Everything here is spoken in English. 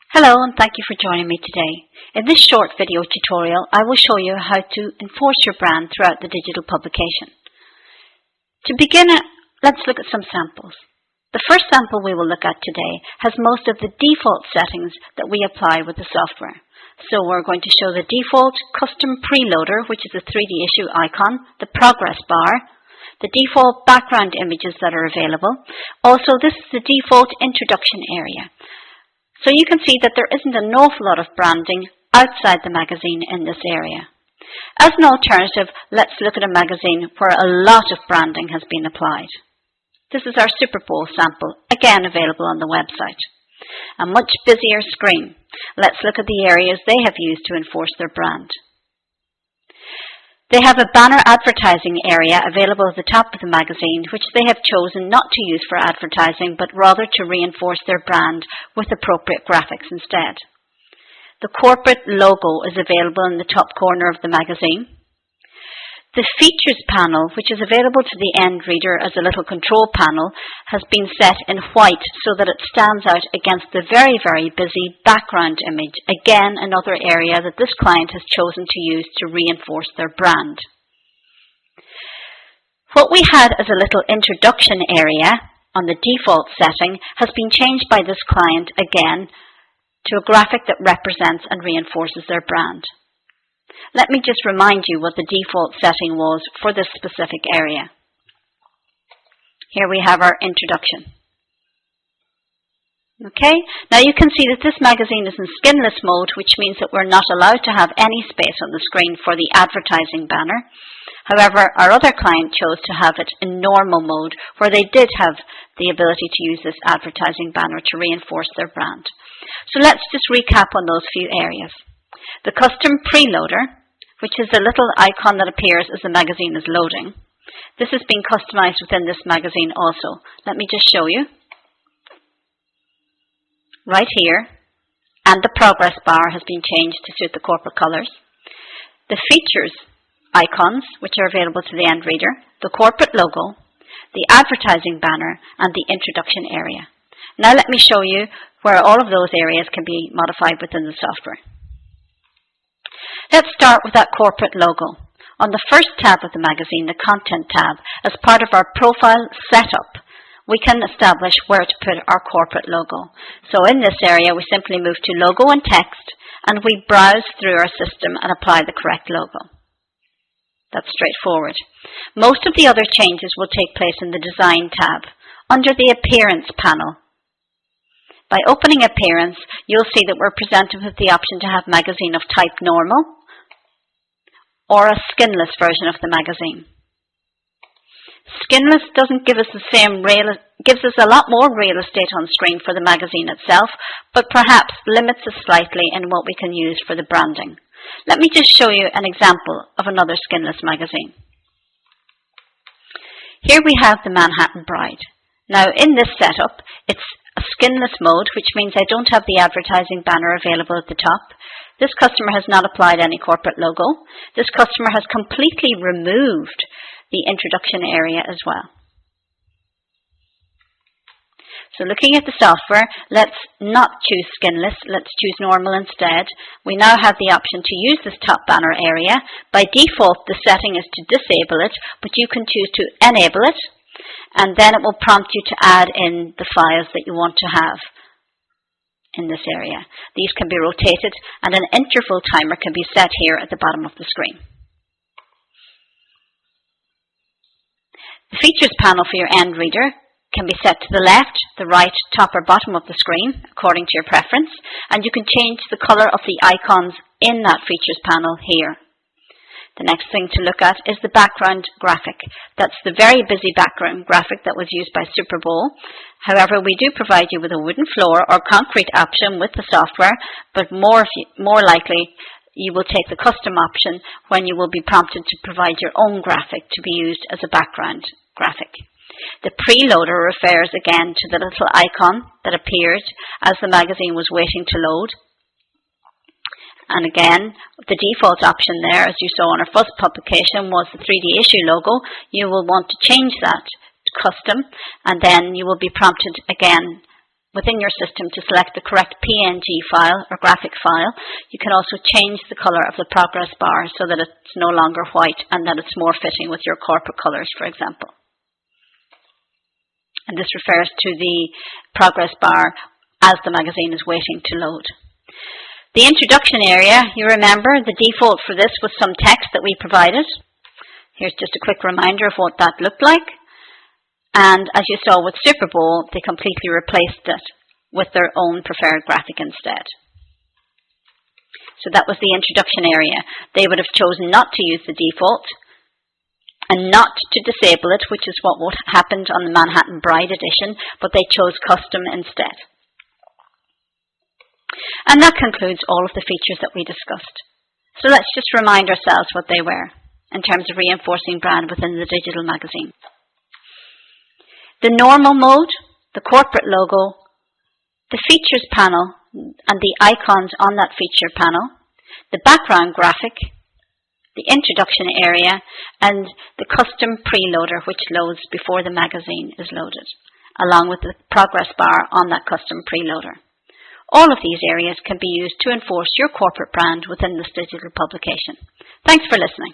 Hello and thank you for joining me today. In this short video tutorial, I will show you how to enforce your brand throughout the digital publication. To begin, let's look at some samples. The first sample we will look at today has most of the default settings that we apply with the software. So we're going to show the default custom preloader, which is a 3D issue icon, the progress bar, the default background images that are available. Also, this is the default introduction area. So you can see that there isn't an awful lot of branding outside the magazine in this area. As an alternative, let's look at a magazine where a lot of branding has been applied. This is our Super Bowl sample, again available on the website. A much busier screen. Let's look at the areas they have used to enforce their brand. They have a banner advertising area available at the top of the magazine, which they have chosen not to use for advertising, but rather to reinforce their brand with appropriate graphics instead. The corporate logo is available in the top corner of the magazine. The features panel, which is available to the end reader as a little control panel, has been set in white so that it stands out against the very, very busy background image. Again, another area that this client has chosen to use to reinforce their brand. What we had as a little introduction area on the default setting has been changed by this client again to a graphic that represents and reinforces their brand. Let me just remind you what the default setting was for this specific area. Here we have our introduction. Okay, now you can see that this magazine is in skinless mode, which means that we're not allowed to have any space on the screen for the advertising banner. However, our other client chose to have it in normal mode, where they did have the ability to use this advertising banner to reinforce their brand. So let's just recap on those few areas. The custom preloader, which is a little icon that appears as the magazine is loading. This has been customized within this magazine also. Let me just show you. Right here. And the progress bar has been changed to suit the corporate colors. The features icons, which are available to the end reader, the corporate logo, the advertising banner, and the introduction area. Now let me show you where all of those areas can be modified within the software. Let's start with that corporate logo. On the first tab of the magazine, the Content tab, as part of our profile setup, we can establish where to put our corporate logo. So in this area, we simply move to Logo and Text, and we browse through our system and apply the correct logo. That's straightforward. Most of the other changes will take place in the Design tab, under the Appearance panel. By opening Appearance, you'll see that we're presented with the option to have magazine of type normal or a skinless version of the magazine. Skinless doesn't give us the same gives us a lot more real estate on screen for the magazine itself, but perhaps limits us slightly in what we can use for the branding. Let me just show you an example of another skinless magazine. Here we have the Manhattan Bride. Now in this setup, it's a skinless mode, which means I don't have the advertising banner available at the top. This customer has not applied any corporate logo. This customer has completely removed the introduction area as well. So looking at the software, let's not choose skinless, let's choose normal instead. We now have the option to use this top banner area. By default, the setting is to disable it, but you can choose to enable it, and then it will prompt you to add in the files that you want to have in this area. These can be rotated, and an interval timer can be set here at the bottom of the screen. The features panel for your end reader can be set to the left, the right, top or bottom of the screen according to your preference, and you can change the color of the icons in that features panel here. The next thing to look at is the background graphic. That's the very busy background graphic that was used by Super Bowl. However, we do provide you with a wooden floor or concrete option with the software, but more likely you will take the custom option when you will be prompted to provide your own graphic to be used as a background graphic. The preloader refers again to the little icon that appeared as the magazine was waiting to load. And again, the default option there, as you saw on our first publication, was the 3D issue logo. You will want to change that to custom, and then you will be prompted again within your system to select the correct PNG file or graphic file. You can also change the color of the progress bar so that it's no longer white and that it's more fitting with your corporate colors, for example. And this refers to the progress bar as the magazine is waiting to load. The introduction area, you remember, the default for this was some text that we provided. Here's just a quick reminder of what that looked like. And as you saw with Super Bowl, they completely replaced it with their own preferred graphic instead. So that was the introduction area. They would have chosen not to use the default and not to disable it, which is what happened on the Manhattan Bride edition, but they chose custom instead. And that concludes all of the features that we discussed. So let's just remind ourselves what they were in terms of reinforcing brand within the digital magazine. The normal mode, the corporate logo, the features panel and the icons on that feature panel, the background graphic, the introduction area, and the custom preloader which loads before the magazine is loaded, along with the progress bar on that custom preloader. All of these areas can be used to enforce your corporate brand within this digital publication. Thanks for listening.